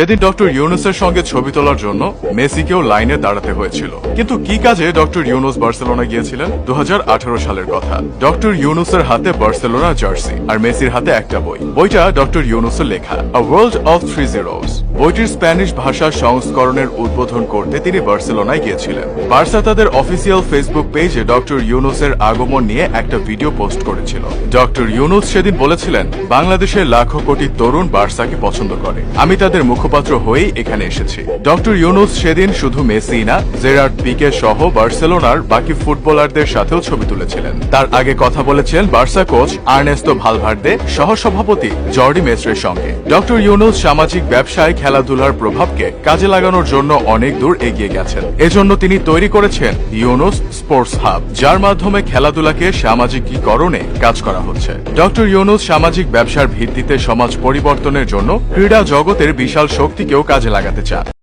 সেদিন ডক্টর ইউনুসের সঙ্গে ছবি তোলার জন্য মেসিকেও লাইনে দাঁড়াতে হয়েছিল। কিন্তু কি কাজে ডক্টর ইউনুস বার্সেলোনা গিয়েছিলেন? 2018 সালের কথা। ডক্টর ইউনুসের হাতে বার্সেলোনা জার্সি আর মেসির হাতে একটা বই। বইটা ডক্টর ইউনুসের লেখা আ ওয়ার্ল্ড অফ থ্রি জিরোস। বইটির স্প্যানিশ ভাষা সংস্করণের উদ্বোধন করতে তিনি বার্সেলোনায় গিয়েছিলেন। বার্সা তাদের অফিসিয়াল ফেসবুক পেজে ডক্টর ইউনুসের আগমন নিয়ে একটা ভিডিও পোস্ট করেছিল। ডক্টর ইউনুস সেদিন বলেছিলেন, বাংলাদেশের লাখো কোটি তরুণ বার্সাকে পছন্দ করে, আমি তাদের মুখপাত্র হয়েই এখানে এসেছি। ডক্টর ইউনুস সেদিন শুধু মেসি না, জেরার্ড পিকে সহ বার্সেলোনার বাকি ফুটবলারদের সাথেও ছবি তুলেছিলেন। তার আগে কথা বলেছেন বার্সা কোচ আর্নেস্তো ভালভার্দে, সহসভাপতি জর্ডি মেসরের সঙ্গে। ডক্টর ইউনুস সামাজিক ব্যবসায় খেলাধুলার প্রভাবকে কাজে লাগানোর জন্য অনেক দূর এগিয়ে গেছেন। এজন্য তিনি তৈরি করেছেন ইউনুস স্পোর্টস হাব, যার মাধ্যমে খেলাধুলাকে সামাজিকীকরণে কাজ করা হচ্ছে। ডক্টর ইউনুস সামাজিক ব্যবসার ভিত্তিতে সমাজ পরিবর্তনের জন্য ক্রীড়া জগতের বিশাল শক্তিকেও কাজে লাগাতে চান।